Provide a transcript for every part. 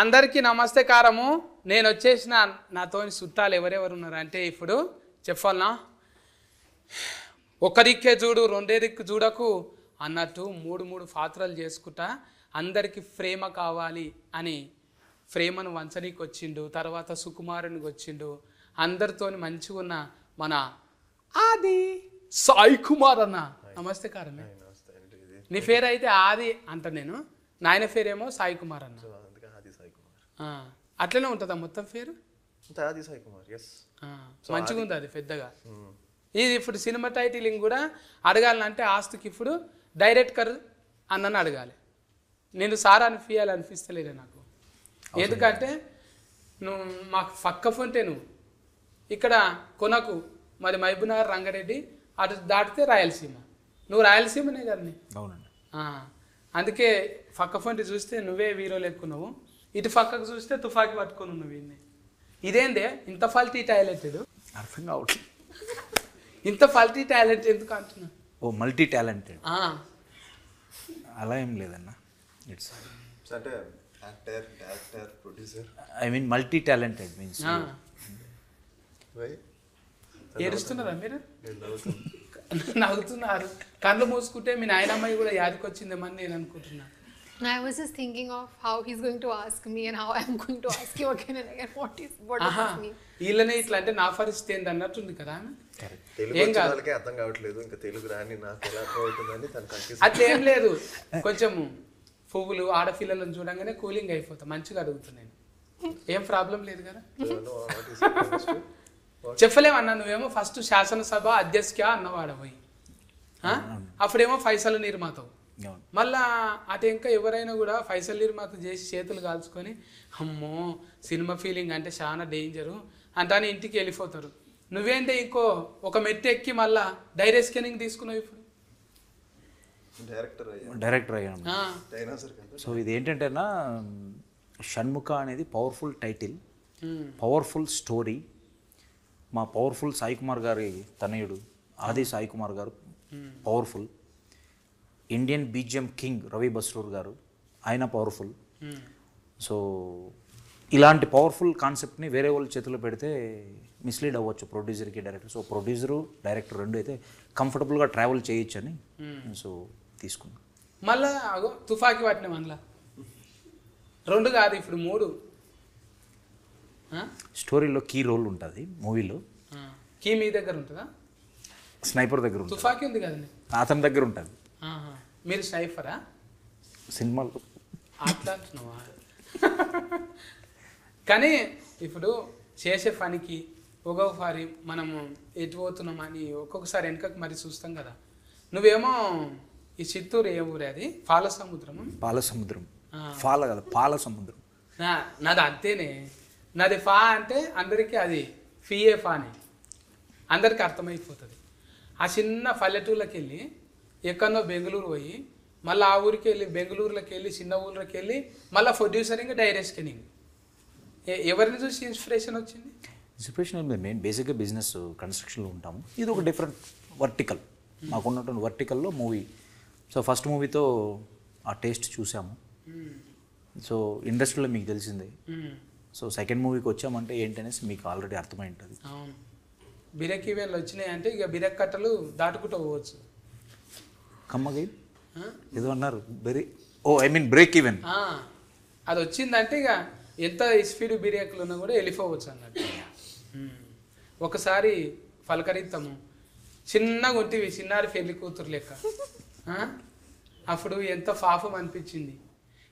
అందరికీ నమస్తే కారము. నేను వచ్చేసిన నాతోని చుట్టాలు ఎవరెవరు ఉన్నారు అంటే ఇప్పుడు చెప్పాలనా, ఒక దిక్కే చూడు రెండే దిక్కు చూడకు అన్నట్టు మూడు పాత్రలు చేసుకుంటా అందరికీ ప్రేమ కావాలి అని ప్రేమను వంచనీకి వచ్చిండు. తర్వాత సుకుమారునికి వచ్చిండు. అందరితోని మంచిగా ఉన్న మన ఆది సాయి కుమార్ అన్న. నమస్తే కారమే. నీ పేరు అయితే ఆది అంట, నేను నాయన పేరేమో సాయి కుమార్ అన్న. అట్లనే ఉంటుందా మొత్తం పేరు? మంచిగా ఉంది అది పెద్దగా. ఇది ఇప్పుడు సినిమా టైటిలింగ్ కూడా అడగాలంటే ఆస్తుకి ఇప్పుడు డైరెక్టర్ అన్నని అడగాలి. నేను సారా అనిపిస్తలేదు నాకు. ఎందుకంటే నువ్వు మాకు పక్క ఫోన్టే నువ్వు ఇక్కడ కొనకు, మరి మహబూబ్నగర్ రంగారెడ్డి అటు దాటితే రాయలసీమ. నువ్వు రాయలసీమనే కదా. అవునండి. అందుకే పక్క ఫోన్టి చూస్తే నువ్వే హీరోలు ఎక్కున్నావు, ఇటు పక్కకు చూస్తే తుఫాకి పట్టుకొని ఉన్నావు. వీడిని ఇదేందే ఇంత ఫల్టీ టాలెంటెడ్? అర్థం కావట్లేదు. ఇంత ఫల్టీ టాలెంట్ ఎందుకు అంటున్నా? ఓ మల్టీ టాలెంటెడ్ అలా ఏం లేదన్న. ఇట్స్ అంటే actor, director, producer. I mean multi talented means. ఏడుస్తున్నారా మీరు? నవ్వుతున్నారు. కళ్ళు మూసుకుంటే మీ నాయనమ్మాయి కూడా యాదికి వచ్చిందేమని నేను అనుకుంటున్నా. I was just thinking of how he's going to ask me and how I'm going to ask you again and again. What does this mean? వీళ్ళనే ఇట్లా అంటే నా పరిస్థితి ఏంది అన్నట్టుంది కదా. ఏం కాదు, అర్థం కావట్లేదు ఇంకా తెలుగు రాని నాకు ఎలా అవుతుందని తను కన్ఫ్యూజ్. అట్లా ఏం లేదు, కొంచెం పువ్వులు ఆడపిల్లలను చూడంగానే కూలింగ్ అయిపోతా. మంచిగా అడుగుతున్నాను, ఏం ప్రాబ్లం లేదు కదా. చెప్పలేమన్నా, నువ్వేమో ఫస్ట్ శాసనసభ అధ్యక్ష అన్నవాడపోయి, అప్పుడేమో ఫైసల్ నిర్మాతవు. మళ్ళా అటు ఇంకా ఎవరైనా కూడా ఫైసల్ నిర్మాత చేసి చేతులు కాల్చుకొని అమ్మో సినిమా ఫీలింగ్ అంటే చాలా డేంజరు అంటానే ఇంటికి వెళ్ళిపోతారు. నువ్వేంటే ఇంకో ఒక మెట్టు ఎక్కి మళ్ళా డైరెక్ట్ స్కానింగ్ తీసుకున్నావు. ఇప్పుడు డైరెక్టర్ అయ్యాను. సో ఇది ఏంటంటేనా, షణ్ముఖ అనేది పవర్ఫుల్ టైటిల్, పవర్ఫుల్ స్టోరీ. మా పవర్ఫుల్ సాయి కుమార్ గారి తనయుడు ఆది సాయి కుమార్ గారు powerful. Indian BGM king Ravi Basrur గారు, ఆయన పవర్ఫుల్. సో ఇలాంటి పవర్ఫుల్ కాన్సెప్ట్ని వేరే వాళ్ళ చేతిలో పెడితే మిస్లీడ్ అవ్వచ్చు ప్రొడ్యూసర్కి, డైరెక్టర్. సో ప్రొడ్యూసరు డైరెక్టర్ రెండు అయితే కంఫర్టబుల్గా ట్రావెల్ చేయొచ్చు అని సో తీసుకున్నాను. మళ్ళా అగో తుఫాకి పట్టిన మళ్ళా 2 కాదు ఇప్పుడు 3. స్టోరీలో కీ రోల్ ఉంటుంది మూవీలో. కీ మీ దగ్గర ఉంటుందా? స్నైపర్ దగ్గర ఉంటుంది. తుఫాకి ఉంది కదండి, అతని దగ్గర ఉంటుంది. మీరు స్నైపరా సినిమాలో? అట్లా అంటున్నావా? కానీ ఇప్పుడు చేసే పనికి ఒక్కొక్కసారి మనము ఎటు పోతున్నామని ఒక్కొక్కసారి వెనకకు మరి చూస్తాం కదా. నువ్వేమో ఈ చిత్తూరు ఏ ఊరే అది? పాలసముద్రము. పాలసముద్రం. ఫాల కదా, పాలసముద్రం. నాది అంతేనే. నాది ఫా అంటే అందరికీ అది ఫిఏ ఫాని అందరికీ అర్థమైపోతుంది. ఆ చిన్న పల్లెటూళ్ళకి వెళ్ళి ఎక్కడో బెంగళూరు పోయి మళ్ళీ ఆ ఊరికి వెళ్ళి బెంగళూరులోకి వెళ్ళి చిన్న ఊళ్ళకి వెళ్ళి మళ్ళీ ప్రొడ్యూసరింగ్ డైరెక్ట్ స్కానింగ్. ఎవరిని చూసి ఇన్స్పిరేషన్ వచ్చింది? ఇన్స్పిరేషన్ మేము బేసిక్గా బిజినెస్ కన్స్ట్రక్షన్లో ఉంటాము. ఇది ఒక డిఫరెంట్ వర్టికల్, మాకున్నటువంటి వర్టికల్లో మూవీ. సో ఫస్ట్ మూవీతో ఆ టేస్ట్ చూసాము. సో ఇండస్ట్రీలో మీకు తెలిసిందే. సో సెకండ్ మూవీకి వచ్చామంటే ఏంటనేసి మీకు ఆల్రెడీ అర్థమై ఉంటుంది. అవును, బిరక్ ఈవెంట్లు వచ్చినాయంటే ఇక బిరక్ కట్టలు దాటుకుంటూ పోవచ్చు. కమ్మగా ఏదో అన్నారు బ్రేక్ ఈవెన్. అది వచ్చిందంటే ఇక ఎంత స్పీడ్ బిరేకులు ఉన్నా కూడా వెళ్ళిపోవచ్చు అన్నట్టు. ఒకసారి పలకరిద్దాము, చిన్నగా ఉంటివి చిన్నారి పెళ్లి కూతురు లెక్క. అప్పుడు ఎంత పాపం అనిపించింది.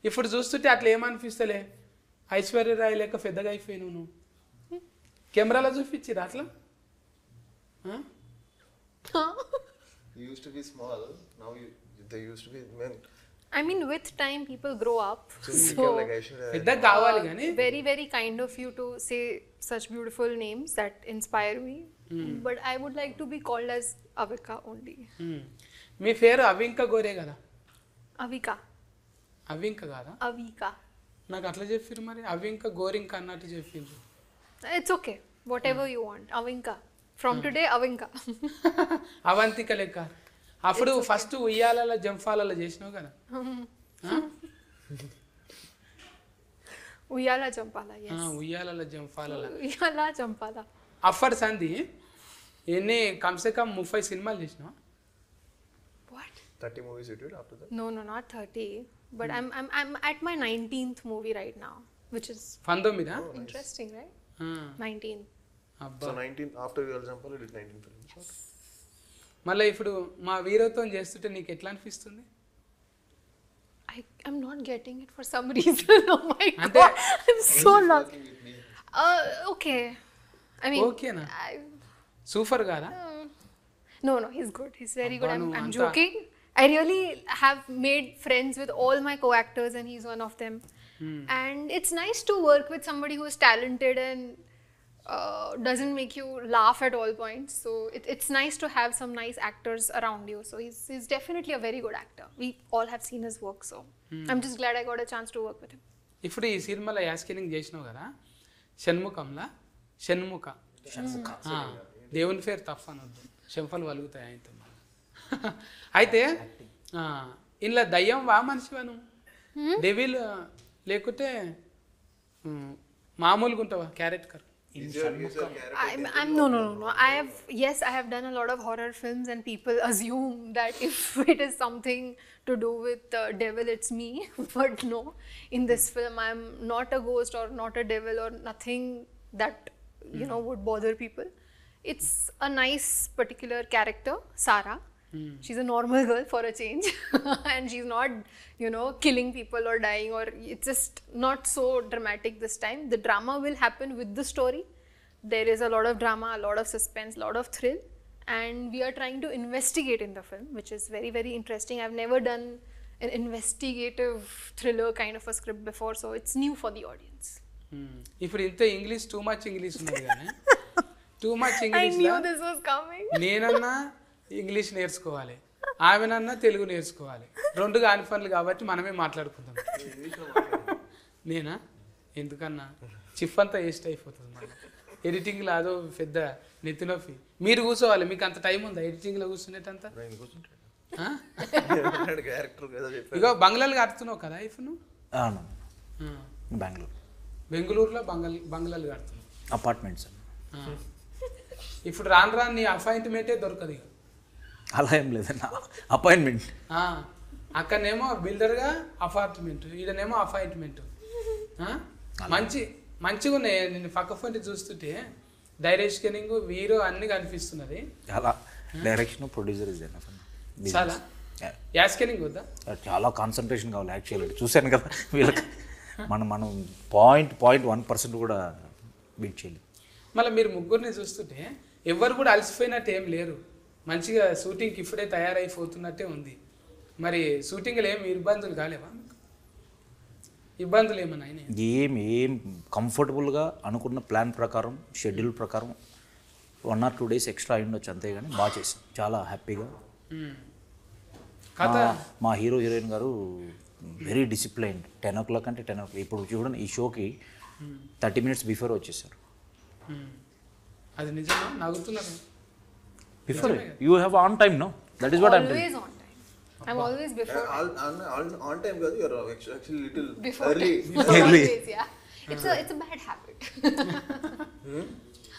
ఇప్పుడు చూస్తుంటే అట్లా ఏమనిపిస్తలే, ఐశ్వర్యరాయ్ లెక్క పెద్దగా అయిపోయినావు నువ్వు. కెమెరాలో చూపించిరా అట్లా? You used to be small, now they used to be men. I mean, with time people grow up. So like Aishwarya. పెద్ద కావాలి కానీ very very kind of you to say such beautiful names that inspire me. But I would like to be called as Avika only. మీ పేరు అవింక గోరే కదా? Avika. అవింక కాదా? Avika. నాకు అట్లా చెప్పారు మరి, అవింక గోరింక అన్నట్టు చెప్పిండ్రు. It's okay, whatever you want. Avinka. From today, Avinka. Avantika లెక్క. అప్పుడు ఫస్ట్ ఉయ్యాలలో జంఫాలలో చేసినావు కదా. Uyala Jampala, yes. ఉయ్యాలలో జంపాలలో Uyala Jampala. అఫర్ సంధి ఎన్ని కమ్సే కమ్ 30 సినిమాలు చేసినావు? What? 30 movies you did after that? No, not 30. But I'm at my 19th movie right now, which is 19 interesting, right? 19. అబ్బా. So 19 after Uyala Jampala you did 19 films. మళ్ళీ ఇప్పుడు మా వీరత్వం చేస్తుంటే నీకు ఎట్లా అనిపిస్తుంది? I'm not getting it for some reason. Oh my Ante- god, I'm so lost. Okay. I mean, ఓకేనా? I, super గారా? no, he's good. He's very good. Abba, I'm anta- joking. I really have made friends with all my co-actors, and he's one of them. And it's nice to work with somebody who is talented and doesn't make you laugh at all points. So it's nice to have some nice actors around you. So he's definitely a very good actor. We all have seen his work, so I'm just glad I got a chance to work with him. ఇప్పుడు ఈ సినిమాలో యాస్కినింగ్ చేసినావు కదా, షణ్ముఖంలా షణ్ముఖ ఆ, దేవుని పేరు తప్ప అనొద్దు, చెంపలు వలుగుతాయి ఆయనతో. అయితే ఇంట్లో దయ్యం వా మనిషివా నువ్వు? డెవిల్ లేకుంటే మామూలుగా ఉంటావా character? I'm no. I have done a lot of horror films, and people assume that if it is something to do with devil, it's me. But no, in this film, I'm not a ghost or not a devil or nothing that would bother people. It's a nice particular character, Sarah. She's a normal girl for a change, and she's not, killing people or dying, or it's just not so dramatic this time. The drama will happen with the story. There is a lot of drama, a lot of suspense, a lot of thrill, and we are trying to investigate in the film, which is very, very interesting. I've never done an investigative thriller kind of a script before, so it's new for the audience. ఇప్పుడు ఇంత English too much English ఉన్నది కానీ too much I English knew this was coming. నేనన్నా English నేర్చుకోవాలి, ఆమెనన్నా తెలుగు నేర్చుకోవాలి. రెండు కాని పనులు కాబట్టి మనమే మాట్లాడుకుందాం. నేనా ఎందుకన్నా చిప్ అంతా వేస్ట్ అయిపోతుంది మళ్ళీ ఎడిటింగ్లో, అదో పెద్ద నెత్తినొప్పి. మీరు కూర్చోవాలి, మీకు అంత టైం ఉందా ఎడిటింగ్లో కూర్చునేటంతా? ఇగో బంగ్లాలు కడుతున్నావు కదా ఇప్పుడు నువ్వు? బెంగళూరు, బెంగళూరులో బంగ్లాలు కడుతున్నావు, అపార్ట్మెంట్స్. ఇప్పుడు రాను రాను నీ అపాయింట్మెంటే దొరకదు ఇక. అలా ఏం లేదన్న, అపాయింట్మెంట్. అక్కడనేమో బిల్డర్గా అపార్ట్మెంట్, ఈడనేమో అపాయింట్మెంట్. మంచిగా ఉన్నాయి. నేను పక్క ఫోన్ చూస్తుంటే డైరెక్షనింగ్ వీరో అన్ని కనిపిస్తున్నది. చాలా డైరెక్షన్, ప్రొడ్యూసర్ ఇస్ చాలా యాస్కెనింగ్ వద్దా? చాలా కాన్సన్ట్రేషన్ కావాలి యాక్చువల్లీ. చూశాను కదా వీళ్ళకి, మనం 0.1% కూడా బీట్ చేయలేదు. మళ్ళీ మీరు ముగ్గురిని చూస్తుంటే ఎవరు కూడా అలసిపోయినట్టు ఏం లేరు, మంచిగా షూటింగ్కి ఇప్పుడే తయారైపోతున్నట్టే ఉంది. మరి షూటింగ్లో ఏమి ఇబ్బందులు కాలేవా? ఇబ్బందులు ఏమన్నా అయినాయి? ఏం కంఫర్టబుల్గా అనుకున్న ప్లాన్ ప్రకారం, షెడ్యూల్ ప్రకారం 1 or 2 days ఎక్స్ట్రా అయ్యుండొచ్చు, అంతేగాని బాగా చేసాం, చాలా హ్యాపీగా. కథ మా హీరో హీరోయిన్ గారు వెరీ డిసిప్లైన్డ్. 10 o'clock అంటే 10 o'clock. ఇప్పుడు చూడండి, ఈ షోకి 30 minutes బిఫోర్ వచ్చేసారు. అది నిజమా? నవ్వుతున్నారు. Before you have on time, no? That is what I'm Always on time. I'm always before. On time కాదు, you're actually little Before early. time. Always, yeah. It's a bad habit.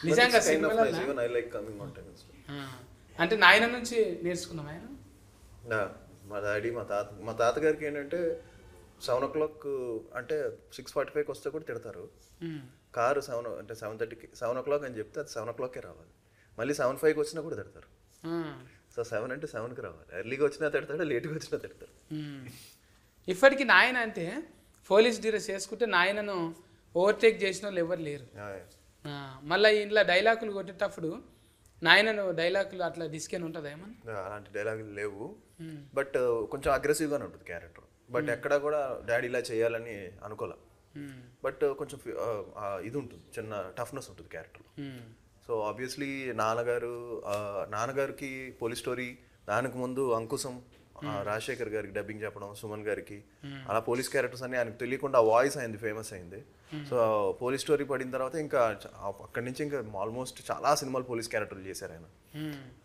నిజంగా But it's kind of సినిమాలో nice. Even I like coming on time. అంటే నాయన నుంచి నేర్చుకున్నాం ఆయన. మా daddy మా తాతగారికి ఏంటంటే 7 o'clock అంటే 6:45 వస్తే కూడా తిడతారు. కారు 7:30కి 7 o'clock అని చెప్తే అది 7 o'clockకే రావాలి. మళ్ళీ 7:05 వచ్చినా కూడా తిడతారు. సో 7 అంటే 7కి రావాలి. ఎర్లీగా వచ్చినా తిడతాడు, లేట్గా వచ్చినా తిడతాడు. ఇప్పటికి నాయన అంటే పోలీస్ డ్రెస్ చేసుకుంటే నాయనను ఓవర్టేక్ చేసిన వాళ్ళు ఎవరు లేరు. మళ్ళీ ఇంట్లో డైలాగులు కొట్టేటప్పుడు నాయనను డైలాగులు అట్లా డిస్కెన్ ఉంటుందా ఏమన్నా? అలాంటి డైలాగులు లేవు, బట్ కొంచెం అగ్రెసివ్గానే ఉంటుంది క్యారెక్టర్. బట్ ఎక్కడా కూడా డాడీ ఇలా చేయాలని అనుకోలే, బట్ కొంచెం ఇది ఉంటుంది, చిన్న టఫ్నెస్ ఉంటుంది క్యారెక్టర్. సో ఆబ్వియస్లీ నాన్నగారికి పోలీస్ స్టోరీ, దానికి ముందు అంకుశం, రాజశేఖర్ గారికి డబ్బింగ్ చెప్పడం, సుమన్ గారికి, అలా పోలీస్ క్యారెక్టర్స్ అన్ని ఆయనకు తెలియకుండా వాయిస్ అయింది, ఫేమస్ అయింది. సో పోలీస్ స్టోరీ పడిన తర్వాత ఇంకా అక్కడి నుంచి ఇంకా ఆల్మోస్ట్ చాలా సినిమాలు పోలీస్ క్యారెక్టర్లు చేశారు ఆయన.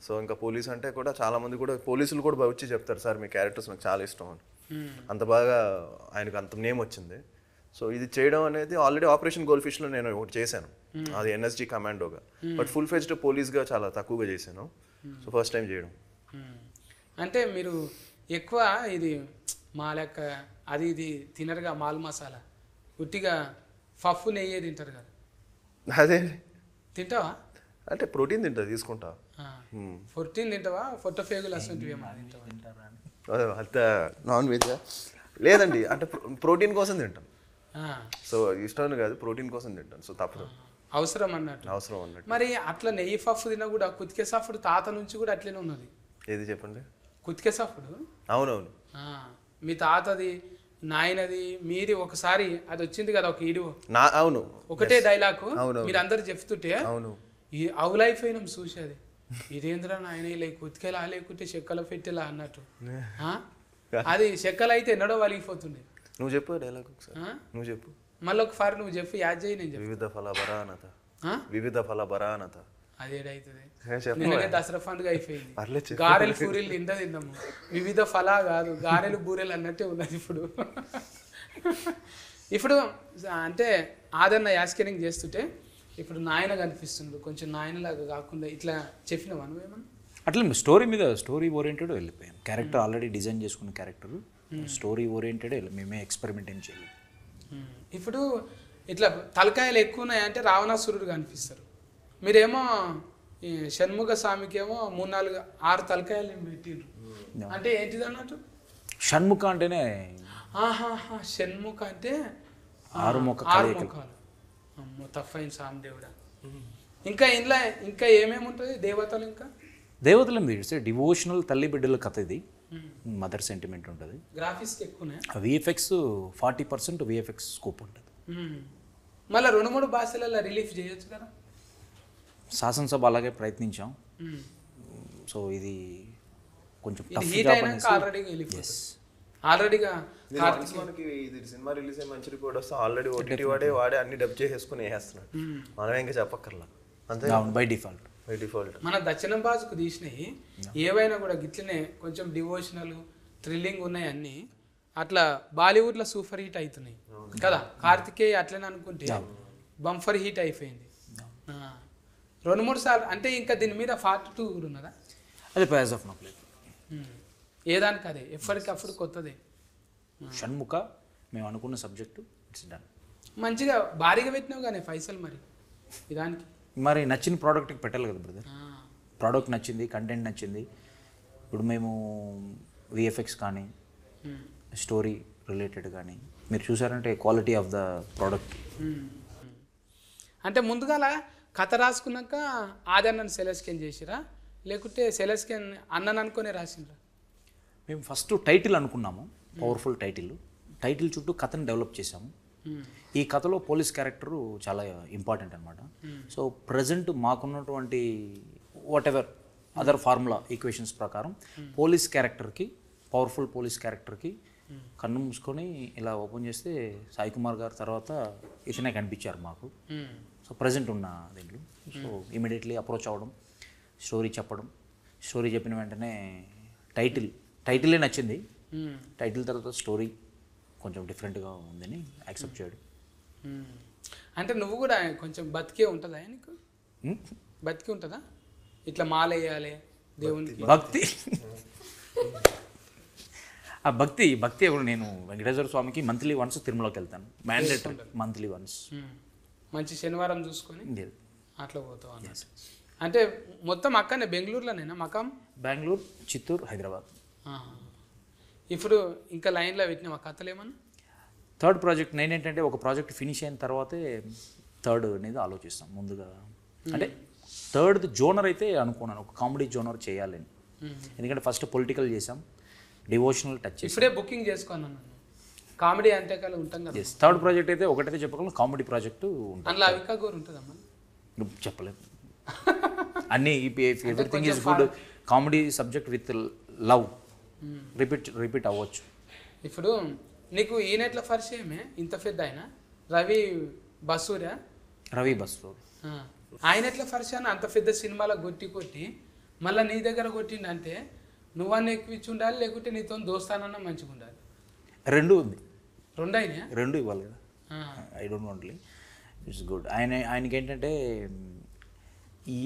సో ఇంకా పోలీస్ అంటే కూడా చాలా మంది కూడా పోలీసులు కూడా వచ్చి చెప్తారు, సార్ మీ క్యారెక్టర్స్ నాకు చాలా ఇష్టం అని. అంత బాగా ఆయనకు అంత నేమ్ వచ్చింది. సో ఇది చేయడం అనేది ఆల్రెడీ ఆపరేషన్ గోల్డ్ ఫిష్లో నేను ఒకటి చేశాను, అది ఎన్ఎస్జీ కమాండోగా. బట్ ఫుల్ ఫెజ్డ్ పోలీస్గా చాలా తక్కువగా చేశాను. సో ఫస్ట్ టైం చేయడం. అంటే మీరు ఎక్కువ ఇది మా లెక్క అది ఇది తినరుగా, మాల్ మసాలా ఉట్టిగా పప్పు నెయ్యే తింటారు కదా, అదే తింటావా? అంటే ప్రోటీన్ తింటా, తీసుకుంటా. 14 తింటావా? ఫొట్ట ఫేగులు అసలు తింటావా? అంత నాన్ వెజ్ లేదండి, అంటే ప్రోటీన్ కోసం తింటాను. సో ఇష్టం కాదు, ప్రోటీన్ కోసం తింటాను. సో తప్పదు, అవసరం అన్నట్టు. అవసరం అన్నట్టు. మరి అట్లా నెయ్యి పప్పు తిన్నా కూడా కుతికే సఫుడు తాత నుంచి కూడా అట్లనే ఉన్నది. ఏది చెప్పండి? కుతికే సఫుడు. అవునవును. మీ తాతది, నాయనది, మీది ఒకసారి అది వచ్చింది కదా ఒక ఈడియో. అవును, ఒకటే డైలాగ్ మీరు అందరు చెప్తుంటే అవును, ఈ అవు లైఫ్ అయినాం చూసేది. ఇదేంద్రా నాయన ఇలా కుతికేలా లేకుంటే చెక్కల పెట్టేలా అన్నట్టు. అది చెక్కలు అయితే ఎన్నడో వలిగిపోతుండే. నువ్వు చెప్పు డైలాగ్ ఒకసారి, నువ్వు చెప్పు. మళ్ళీ ఒకసారి నువ్వు చెప్పు, యాద్ చేయి. నేను చెప్పు. వివిధ ఫల బరానత, వివిధ ఫల బరానత. అదేడైతుంది. నిన్ననే దసరా పండుగ అయిపోయింది. గారెలు పూరీలు తిన్నాము. వివిధ ఫలా కాదు, గారెలు బూరెలు అన్నట్టే ఉన్నది ఇప్పుడు. ఇప్పుడు అంటే ఆదరణ యాస్కెనింగ్ చేస్తుంటే ఇప్పుడు నాయన కనిపిస్తుండు, కొంచెం నాయనలాగా కాకుండా ఇట్లా చెప్పినావా నువ్వేమన్నా? అట్లా స్టోరీ మీద స్టోరీ ఓరియంటెడ్ వెళ్ళిపోయాం. క్యారెక్టర్ ఆల్రెడీ డిజైన్ చేసుకున్న క్యారెక్టర్, స్టోరీ ఓరియంటెడ్ మేమే ఎక్స్పెరిమెంట్ ఏం చేయలేదు. ఇప్పుడు ఇట్లా తలకాయలు ఎక్కువ ఉన్నాయంటే రావణాసురుడు కనిపిస్తారు. మీరేమో ఈ షణ్ముఖ స్వామికేమో 3-4-6 తలకాయలు పెట్టిండ్రు. అంటే ఏంటిది అన్నట్టు? షణ్ముఖ అంటేనే షణ్ముఖ అంటే 6 ముఖాలు. అమ్మో తప్పైన స్వామి దేవుడా. ఇంకా ఇంట్లో ఇంకా ఏమేమి ఉంటుంది? దేవతలు, ఇంకా దేవతలు తీస్తే డివోషనల్ తల్లి బిడ్డల కథ ఇది. మదర్ సెంటిమెంట్ ఉంటుంది. గ్రాఫిక్స్ ఎక్కువనే. విఎఫ్ఎక్స్ 40% విఎఫ్ఎక్స్ స్కోప్ ఉంటుంది. మళ్ళీ 2-3 భాషలలో రిలీఫ్ చేయొచ్చు కదా. శాసనసభ అలాగే ప్రయత్నించాం. సో ఇది కొంచెం ఆల్రెడీగా మనకి ఇది సినిమా రిలీజ్ అయ్యి మంచి రిపోర్ట్ వస్తే ఆల్రెడీ ఓటీటీ వాడే అన్ని డబ్ చేసేసుకుని వేస్తున్నాడు. మనం ఇంకా చెప్పక్కర్లా, అంతే బై డిఫాల్ట్. మన దక్షిణం భాషకు తీసినవి ఏవైనా కూడా గిట్లనే కొంచెం డివోషనల్ థ్రిల్లింగ్ ఉన్నాయి అన్ని. అట్లా బాలీవుడ్లో సూపర్ హిట్ అవుతున్నాయి కదా. కార్తికేయ అట్లనే అనుకుంటే బంఫర్ హిట్ అయిపోయింది 2-3 సార్లు. అంటే ఇంకా దీని మీద పార్ట్ 2 కూడా ఉన్నదా? అది ప్రైజ్ ఆఫ్ నో లేదు. ఏదానికి అదే ఎప్పటికప్పుడు కొత్తదే. షణ్ముఖ మేము అనుకున్న సబ్జెక్టు ఇట్స్ డన్. మంచిగా భారీగా పెట్టినావు కానీ పైసలు మరి ఇదానికి. మరి నచ్చిన ప్రోడక్ట్కి పెట్టాలి కదా బ్రదర్. ప్రోడక్ట్ నచ్చింది, కంటెంట్ నచ్చింది. ఇప్పుడు మేము విఎఫ్ఎక్స్ కానీ స్టోరీ రిలేటెడ్ కానీ మీరు చూసారంటే క్వాలిటీ ఆఫ్ ద ప్రోడక్ట్. అంటే ముందుగాల కథ రాసుకున్నాక ఆదరణను సెలెస్కెన్ చేసిరా, లేకుంటే సెలెస్కెన్ అన్నను అనుకునే రాసిండ్రా? మేము ఫస్ట్ టైటిల్ అనుకున్నాము, పవర్ఫుల్ టైటిల్ చుట్టూ కథను డెవలప్ చేసాము. ఈ కథలో పోలీస్ క్యారెక్టరు చాలా ఇంపార్టెంట్ అనమాట. సో ప్రజెంట్ మాకున్నటువంటి what ever other formula equations ప్రకారం పోలీస్ క్యారెక్టర్కి, పవర్ఫుల్ పోలీస్ క్యారెక్టర్కి కన్ను మూసుకొని ఇలా ఓపెన్ చేస్తే సాయి కుమార్ గారు తర్వాత ఇతనే కనిపించారు మాకు. సో ప్రజెంట్ ఉన్న దీంట్లో సో ఇమీడియట్లీ అప్రోచ్ అవ్వడం, స్టోరీ చెప్పడం, స్టోరీ చెప్పిన వెంటనే టైటిలే నచ్చింది. టైటిల్ తర్వాత స్టోరీ కొంచెం డిఫరెంట్గా ఉందని యాక్సెప్ట్ చేయడం. అంటే నువ్వు కూడా కొంచెం బతికే ఉంటుందా నీకు? బతికి ఉంటుందా? ఇట్లా మాల వేయాలి దేవునికి భక్తి. ఆ భక్తి ఎవరు? నేను వెంకటేశ్వర స్వామికి మంత్లీ వన్స్ తిరుమలకి వెళ్తాను, మ్యాండేటరీ మంత్లీ వన్స్. మంచి శనివారం చూసుకొని అట్లా పోతావు అన్నట్టు. అంటే మొత్తం అక్కడనే బెంగళూరులోనేనా మకాం? బెంగళూరు, చిత్తూరు, హైదరాబాద్. ఇప్పుడు ఇంకా లైన్లో పెట్టిన మా కథలు ఏమన్నా? థర్డ్ ప్రాజెక్ట్ నేనేంటంటే ఒక ప్రాజెక్ట్ ఫినిష్ అయిన తర్వాతే థర్డ్ అనేది ఆలోచిస్తాం ముందుగా. అంటే థర్డ్ జోనర్ అయితే అనుకున్నాను, ఒక కామెడీ జోనర్ చేయాలని. ఎందుకంటే ఫస్ట్ పొలిటికల్ చేసాం, డివోషనల్ టచ్ చేసాం. ఇప్పుడే బుకింగ్ చేసుకున్నాను. కామెడీ అంతేకాలం ఉంటాం కదా. థర్డ్ ప్రాజెక్ట్ అయితే ఒకటైతే చెప్పగలను, కామెడీ ప్రాజెక్టు అందులో అవికా గోరు ఉంటుందమ్మా? చెప్పలేదు. అన్నీ everything is good. Comedy subject with love repeat అవ్వచ్చు. ఇప్పుడు నీకు ఈయనెట్ల పరిచయమే ఇంత పెద్ద ఆయన రవి బసూరా? రవి బసూర్ ఆయన ఎట్లా పరిచయం? అంత పెద్ద సినిమాలో కొట్టి మళ్ళీ నీ దగ్గర కొట్టిండంటే నువ్వన్నీ ఎక్కించి ఉండాలి, లేకుంటే నీతో దోస్తానన్నా మంచిగా ఉండాలి. రెండు ఉంది. రెండు అయినా? రెండు ఇవ్వాలి కదా. ఐ డోంట్ వాంట్లీ ఇట్స్ గుడ్. ఆయనకి ఏంటంటే ఈ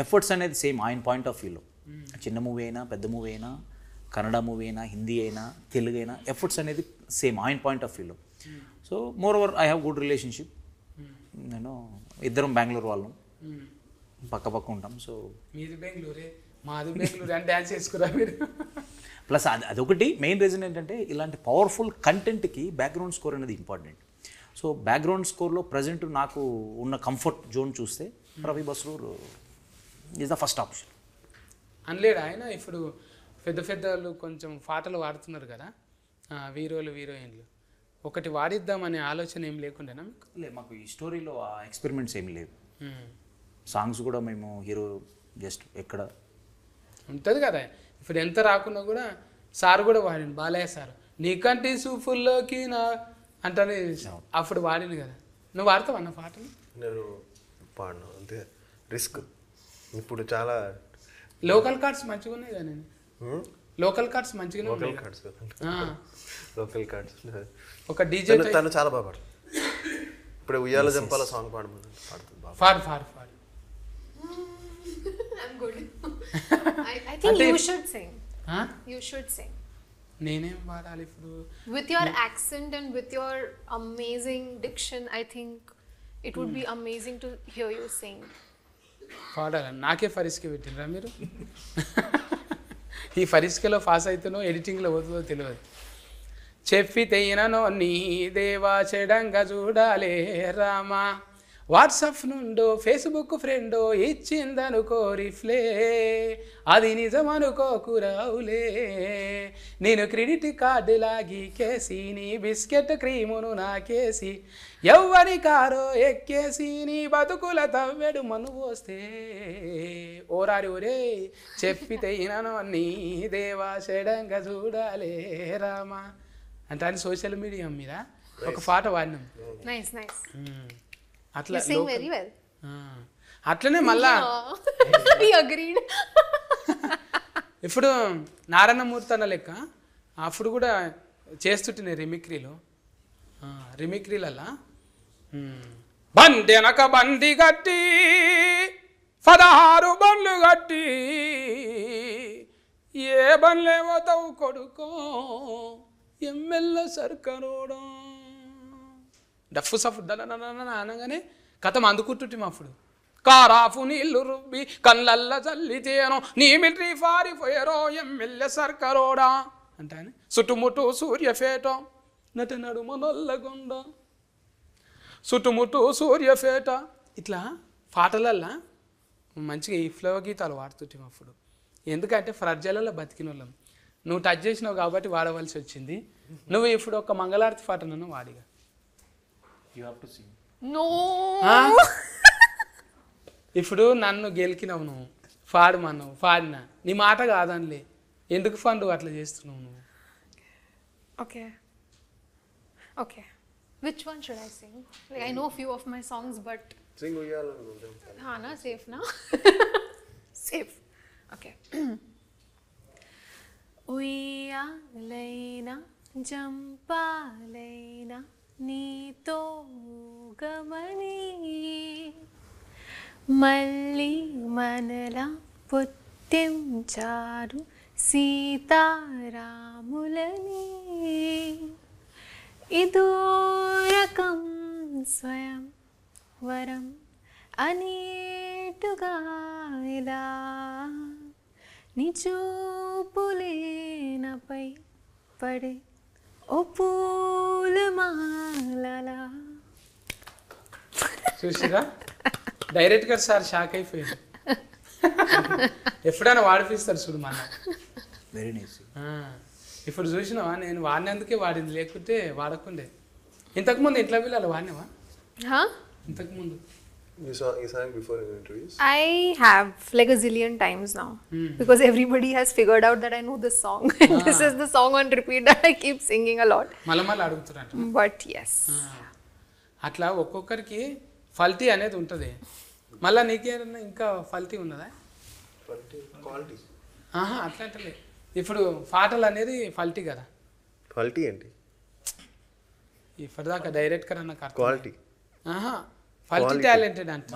ఎఫర్ట్స్ అనేది సేమ్ ఆయన పాయింట్ ఆఫ్ వ్యూలో, చిన్న మూవీ అయినా పెద్ద మూవీ అయినా కన్నడ మూవీ అయినా హిందీ అయినా తెలుగు అయినా ఎఫర్ట్స్ అనేది సేమ్ ఆయన పాయింట్ ఆఫ్ వ్యూలో. So more over I have good relationship. నేను ఇద్దరం బెంగళూరు వాళ్ళం, పక్క పక్క ఉంటాం. సో మీది బెంగళూరే మాది బెంగళూరు అని డ్యాన్స్ చేసుకురా మీరు. ప్లస్ అదొకటి మెయిన్ రీజన్ ఏంటంటే ఇలాంటి పవర్ఫుల్ కంటెంట్కి బ్యాక్గ్రౌండ్ స్కోర్ అనేది ఇంపార్టెంట్. సో బ్యాక్గ్రౌండ్ స్కోర్లో ప్రజెంట్ నాకు ఉన్న కంఫర్ట్ జోన్ చూస్తే Ravi Basrur is the first option. అనలేడు ఆయన. ఇప్పుడు పెద్ద పెద్దలు కొంచెం పాటలు వాడుతున్నారు కదా హీరోలు హీరోయిన్లు, ఒకటి వాడిద్దామనే ఆలోచన ఏం లేకుండానా మీకు? లేదు, మాకు ఈ స్టోరీలో ఆ ఎక్స్పెరిమెంట్స్ ఏమి లేవు. సాంగ్స్ కూడా మేము హీరో జస్ట్ ఎక్కడ ఉంటుంది కదా. ఇప్పుడు ఎంత రాకున్నా కూడా సార్ కూడా వాడిండు, బాలయ్య సార్, నీకంటి సూఫుల్లోకి నా అంటే అప్పుడు వాడిండు కదా. నువ్వు వాడతావు అన్న పాటలు? నేను పాడను, అంతే రిస్క్. ఇప్పుడు చాలా లోకల్ కార్డ్స్ మంచిగా ఉన్నాయి కదా. నేను లోకల్ కార్డ్స్ మంచిగానే లోకల్ ఉన్నాయి. కార్డ్స్ లోకల్ కార్డ్స్ ఒక డీజే తను చాలా బాగా పాడు. ఇప్పుడు ఉయ్యాల జంపాల సాంగ్ పాడుతుంది బాగా. Far far far I'm good. I think you should sing. You should sing. నేనేం పాడాలి ఇప్పుడు? With your accent and with your amazing diction, I think it would be amazing to hear you sing. పాడాలి. నాకే ఫరిస్కే పెట్టినరా మీరు? ఈ ఫరిస్కేలో pass అవుతానో ఎడిటింగ్లో పోతుందో తెలియదు. చెప్పి తెయిననో నీ దేవా చెడంగా చూడాలే రామా, వాట్సాప్ నుండో ఫేస్బుక్ ఫ్రెండో ఇచ్చిందనుకో రిఫ్లే, అది నిజమనుకోకు రావులే, నేను క్రెడిట్ కార్డు లాగి కేసి నీ బిస్కెట్ క్రీమును నాకేసి ఎవ్వరి కారో ఎక్కేసి నీ బతుకుల తవ్వెడు మను పోస్తే, ఓరారి ఒరే చెప్పితే ఇనను నీ దేవా చెడంగా చూడాలే రామా అంటే అని సోషల్ మీడియా మీద ఒక పాట వాడినాం. Nice, nice. అట్లా You sing very well. అట్లనే మళ్ళా We agreed. ఇప్పుడు నారాయణమూర్తి అన్న లెక్క అప్పుడు కూడా చేస్తుంటే రిమిక్రీలల్లా బండి వెనక బండి కట్టి 16 బండ్లు కట్టి ఏ బండ్లేమో తవ్వు కొడుకో ఎమ్మెల్యే సర్కరోడా డఫ్ సఫ్ అనగానే కథం అందుకుంటుంటే అప్పుడు కారాఫు నీళ్లు రుబ్బి కళ్ళల్ల చల్లితేనో నీ మిలిటరీ ఫారిపోయారో ఎమ్మెల్యే సర్కరోడా అంటే చుట్టుముట్టు సూర్యఫేట నట నడుమ నల్లగొండ చుట్టుముట్టు సూర్యఫేట ఇట్లా పాటలల్లా మంచిగా ఈ ఫ్లో గీతాలు వాడుతుంటాం అప్పుడు. ఎందుకంటే ఫ్రజ్జలలో బతికిన వాళ్ళం. నువ్వు టచ్ చేసినావు కాబట్టి వాడవలసి వచ్చింది. నువ్వు ఇప్పుడు ఒక మంగళారతి పాట నన్ను వాడిగా. You have to sing. No. ఇప్పుడు నన్ను గెలికినావు, నువ్వు పాడమన్నావు, పాడినా నీ మాట కాదనిలే, ఎందుకు ఫండు అట్లా చేస్తున్నావు నువ్వు? Okay. Okay. Which one should I sing? Like, I know a few of my songs, but Singh ఉయ్యాల na safe na. Safe. Okay. ఉయ్యాలైనా జంపాలైనా నీతో గమని మళ్ళీ మనలా పుట్టించారు సీతారాములని, ఇదో రకం స్వయం వరం అనేటుగా ఇలా నీ చూపులేనపై పడే ఓ పూలమాలలా. చూసిరా డైరెక్ట్గా సార్ షాక్ అయిపోయారు. ఎప్పుడైనా వాడిపిస్తారు చూడు మన. Very nice. ఇప్పుడు చూసినావా నేను వాడినందుకే వాడింది, లేకుంటే వాడకుండే. ఇంతకుముందు ఇంట్లో పిల్లలు వాడినావా? ఇంతకుముందు You sang before in interviews? I have like a zillion times now because everybody has figured out that I know this song. This is the song on repeat that I keep singing a lot. మళ్ళీ అడుగుతున్నట్టు. But yes. అట్లా ఒక్కొక్కరికి ఫల్టీ అనేది ఉంటుంది. మళ్ళీ నీకేమన్నా ఇంకా ఫల్టీ ఉన్నదా? Quality అట్లా అంటే ఇప్పుడు పాటలు అనేది ఫల్టీ కదా. క్వాలిటీ ఏంటి? ఇప్పటిదాకా డైరెక్టర్ అన్న క్వాలిటీ మల్టీ టాలెంటెడ్ అంటే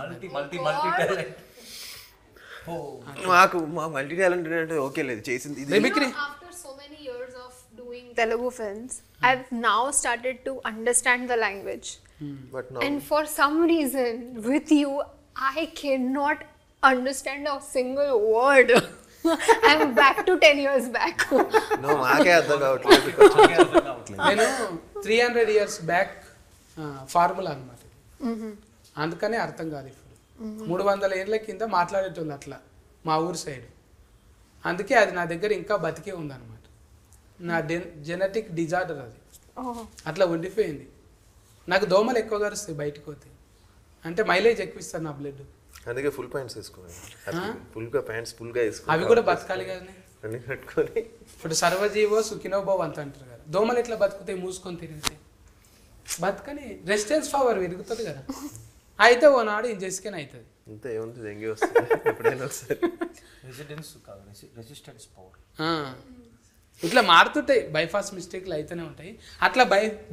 మాకు మా మల్టీ టాలెంటెడ్ అంటే ఓకే లేదు చేసింది ఇది mimicry After so many years of doing Telugu films, I've now started to understand the language. But And for some reason, with you, I cannot understand a single word. I'm back to 10 years back. No మాకే అర్థం కావట్లేదు నేను 300 years back formula అనమాట అందుకనే అర్థం కాదు ఇప్పుడు 300 ఏళ్ళ కింద మాట్లాడేటోళ్ళు అట్లా మా ఊరు సైడ్ అందుకే అది నా దగ్గర ఇంకా బతికే ఉందన్నమాట నా జెనెటిక్ డిజార్డర్ అది Oh. అట్లా ఉండిపోయింది నాకు దోమలు ఎక్కువ కరుస్తాయి బయటకు పోతే అంటే మైలేజ్ ఎక్కువ ఇస్తారు నా బ్లడ్ అందుకే ఫుల్ ప్యాంట్స్ వేసుకోవాలి ఫుల్గా ప్యాంట్స్ ఫుల్గా వేసుకోవాలి అవి కూడా బతకాలి కానీ అన్ని కట్టుకొని ఇప్పుడు సర్వజీవో సుఖినోభో అంత అంటారు కదా దోమలు ఎట్లా బతుకుతాయి మూసుకొని తిరిగితే బతకని రెసిస్టెన్స్ పవర్ పెరుగుతుంది కదా అయితే ఓనాడు ఇంజెస్కెన్ అవుతుంది అంతే ఏముంది దెంగి వస్తుంది ఎప్పుడైనా ఒకసారి రెసిస్టెన్స్ పవర్ ఇట్లా మారుతుంటాయి బైపాస్ మిస్టేక్లు అయితేనే ఉంటాయి అట్లా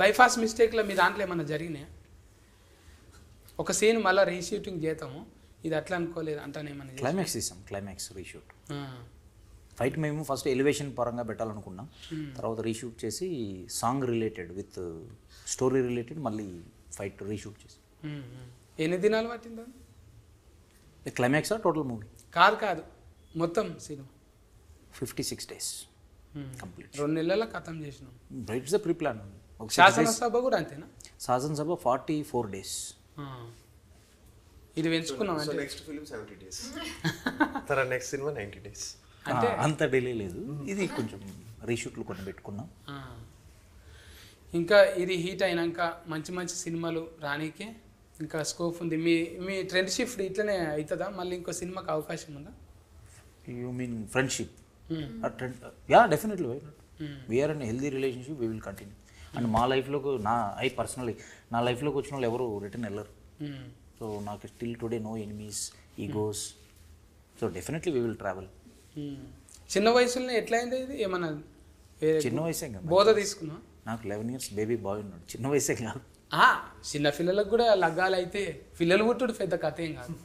బైపాస్ మిస్టేక్లో మీ దాంట్లో ఏమన్నా జరిగినాయా ఒక సీన్ మళ్ళీ రీషూటింగ్ చేద్దాము ఇది అట్లా అనుకోలేదు అంటానేమన్నా క్లైమాక్స్ ఇస్తాం క్లైమాక్స్ రీషూట్ ఫైట్ మేము ఫస్ట్ ఎలివేషన్ పరంగా పెట్టాలనుకున్నాం తర్వాత రీషూట్ చేసి song related with story related మళ్ళీ ఫైట్ రీషూట్ చేసి ఎన్ని దినాలు పట్టిందా క్లైమాక్స్ టోటల్ మూవీ కాదు మొత్తం సినిమా 56 days కంప్లీట్ 2 నెలల ఖతం చేసినాం ఇట్స్ ద ప్రీ ప్లాన్ శాసనసభ కూడా అంతేనా శాసనసభ 44 days ఇది పెంచుకున్నాం సో అంటే నెక్స్ట్ ఫిల్మ్ 70 days తర్వాత నెక్స్ట్ సినిమా 90 days అంటే అంత డిలే లేదు ఇది కొంచెం రీషూట్లు కొన్ని పెట్టుకున్నాం ఇంకా ఇది హీట్ అయినాక మంచి మంచి సినిమాలు రానీకే ఇంకా స్కోప్ ఉంది మీ ట్రెండ్ షిఫ్ట్ ఇట్లనే అవుతుందా మళ్ళీ ఇంకో సినిమాకి అవకాశం ఉందా you mean friendship yeah definitely why not we're in healthy relationship we will continue and మా లైఫ్లోకి పర్సనలీ నా లైఫ్లోకి వచ్చిన వాళ్ళు ఎవరు రిటర్న్ వెళ్ళరు సో నాకు still today no enemies egos so definitely we will travel చిన్న వయసులోనే ఎట్లా అయింది ఇది ఏమన్నా చిన్న వయసే కదా బోధ తీసుకున్నా నాకు 11 years బేబీ బాయ్ ఉన్నాడు చిన్న వయసే కాదు చిన్న పిల్లలకు కూడా లగ్గాలు అయితే పిల్లలు పుట్టుడు పెద్ద కథ ఏం కాదు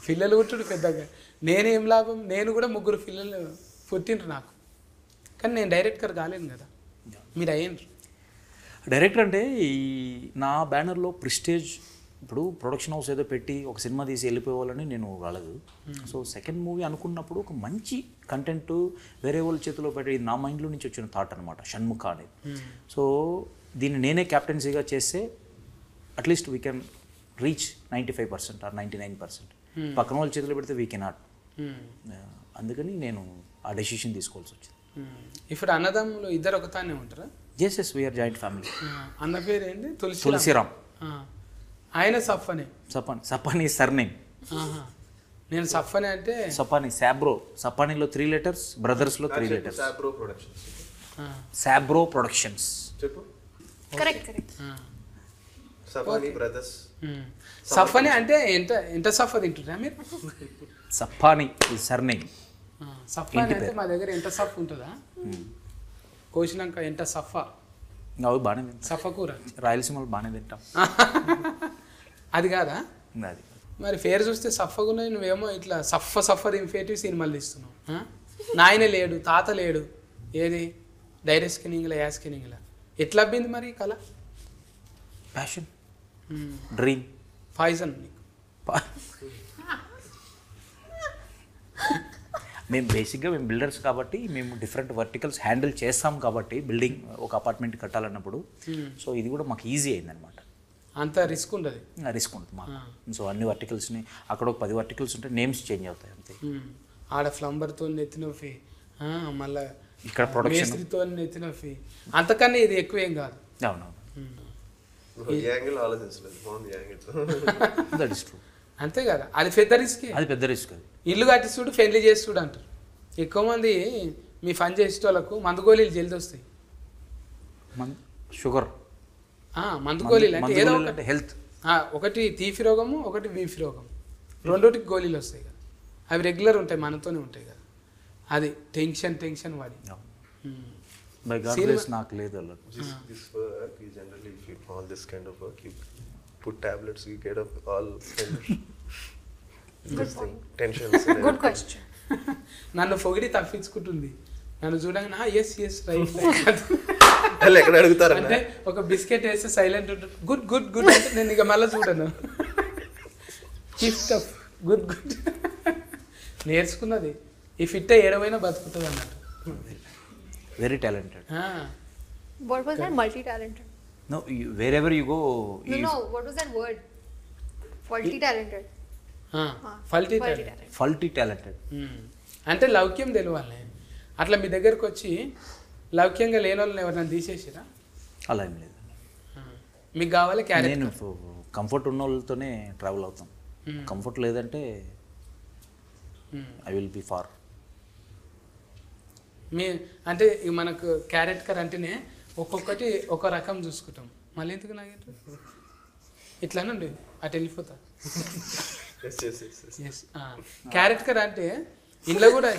పిల్లలు పుట్టుడు పెద్దగా నేనేం లాభం నేను కూడా 3 పిల్లలు పుట్టిండ్రు నాకు కానీ నేను డైరెక్టర్ కాలేను కదా మీరు అయ్యిండ్రు డైరెక్టర్ అంటే ఈ నా బ్యానర్లో ప్రిస్టేజ్ ఇప్పుడు ప్రొడక్షన్ హౌస్ ఏదో పెట్టి ఒక సినిమా తీసి వెళ్ళిపోవాలని నేను రాలేదు సో సెకండ్ మూవీ అనుకున్నప్పుడు ఒక మంచి కంటెంట్ వేరే వాళ్ళ చేతిలో పెట్టి ఇది నా మైండ్లో నుంచి వచ్చిన థాట్ అనమాట షణ్ముఖ అనేది సో దీన్ని నేనే క్యాప్టెన్సీగా చేస్తే at least we can reach 95% or 99%. పక్కన వాళ్ళ చేతిలో పెడితే వీ కెనాట్. అందుకని నేను ఆ డెసిషన్ తీసుకోవాల్సి వచ్చింది. ఇప్పుడు అన్నదమ్ములు ఇద్దరు ఒకతానే ఉంటారా? Yes yes we're joint family. అన్న పేరు ఏంటి? తులసిరామ్. ఆయన సఫ్ఫనే. సపానీ సర్నేమ్. నేను సఫ్ఫనే అంటే సపానీ సాబ్రో. సపానీలో 3 letters, బ్రదర్స్లో 3 letters. సాబ్రో ప్రొడక్షన్స్. చెప్పు. Correct correct. సపానీ బ్రదర్స్. సఫ్ఫనే అంటే ఎంత సఫ్ఫ తింటున్నా మీరు? సపానీ సర్నేమ్. సఫ్ఫాని అంటే మా దగ్గర ఎంత సఫ్ ఉంటుందా కోసినాక ఎంత సఫా అవి బాగానే తింటాం. సఫా కూర రాయలసీమలో బాగానే తింటాం. అది కాదా? అది మరి పేరు చూస్తే సఫగున్నాయి, నువ్వేమో ఇట్లా సఫ ఇంఫేటివ్ సినిమాలు తీస్తున్నావు. నాయన లేడు, తాత లేడు, ఏది డైరెక్ట్ స్కిన్నింగ్లా యా స్కిన్నింగ్లా ఎట్లా అబ్బింది మరి కళ? ప్యాషన్, డ్రీమ్, పాయిజన్ నీకు. మేము బేసిక్గా మేము బిల్డర్స్ కాబట్టి మేము డిఫరెంట్ వర్టికల్స్ హ్యాండిల్ చేస్తాం కాబట్టి బిల్డింగ్ ఒక అపార్ట్మెంట్ కట్టాలన్నప్పుడు సో ఇది కూడా మాకు ఈజీ అయిందనమాట. అంత రిస్క్ ఉండదు. రిస్క్ ఉంటుంది మాకు. సో అన్ని వర్టికల్స్ని అక్కడ ఒక 10 వర్టికల్స్ ఉంటే నేమ్స్ చేంజ్ అవుతాయి అంతే. ఆడ ఫ్లంబర్తో నెత్తినొఫి, మళ్ళీ ఇక్కడ ప్రొడక్షన్ మేస్త్రితో నెత్తినొఫి, అంతకన్నా ఇది ఎక్కువేం కాదు. అవునవును. That is true. అంతే కదా, అది పెద్ద రిస్క్. అది పెద్ద రిస్క్. అది ఇల్లు కట్టి చూడు, పెళ్లి చేసి చూడు అంటారు. ఎక్కువ మంది మీ పని చేసే వాళ్ళకు మందు గోళీలు జల్ది వస్తాయి. షుగర్ మందు గోళీలు అంటే ఏదో ఒకటి హెల్త్, ఒకటి తీపి రోగము, ఒకటి బీపీ రోగం, రెండోటికి గోళీలు వస్తాయి కదా. అవి రెగ్యులర్ ఉంటాయి, మనతోనే ఉంటాయి కదా. అది టెన్షన్ వాడి బై గాడ్ గ్రేస్ నాకు లేదు అలా. This work, you generally, if you all this kind of work, you put tablets, you get up all kind of this thing, tensions. and Good question. నన్ను పొగిడి తప్పించుకుంటుంది. నన్ను చూడంగా ఎస్ ఎస్ రైట్ వాళ్ళు ఎక్కడ అడుగుతారు అంటే ఒక బిస్కెట్ వేస్తే సైలెంట్ ఉంటుంది. గుడ్ గుడ్ గుడ్ అంటే నేను ఇక మళ్ళీ చూడను. గిఫ్ట్ గుడ్ గుడ్ నేర్చుకున్నది. ఈ ఫిట్ ఏడవైనా బతుకుతుంది అన్నట్టు. Very talented. What was that? Multi-talented. No where ever you go. No. What was that word? Multi-talented. ఫల్టీ Multi-talented. ఫల్టీ టాలెంటెడ్. అంటే లౌక్యం తెలియాలి. అట్లా మీ దగ్గరకు వచ్చి లౌక్యంగా లేని వాళ్ళని ఎవరైనా తీసేసిరా? అలా ఏం లేదు. మీకు కావాలి క్యారెక్టర్. నేను కంఫర్ట్ ఉన్న వాళ్ళతోనే ట్రావెల్ అవుతాం. కంఫర్ట్ లేదంటే ఐ విల్ బి ఫార్. మీ అంటే ఇక మనకు క్యారెక్టర్ అంటేనే ఒక్కొక్కటి ఒక రకం చూసుకుంటాం. మళ్ళీ ఎందుకు నాకు ఇట్లానండి అటు వెళ్ళిపోతా. ఎస్ క్యారెక్టర్ అంటే ఇంట్లో కూడా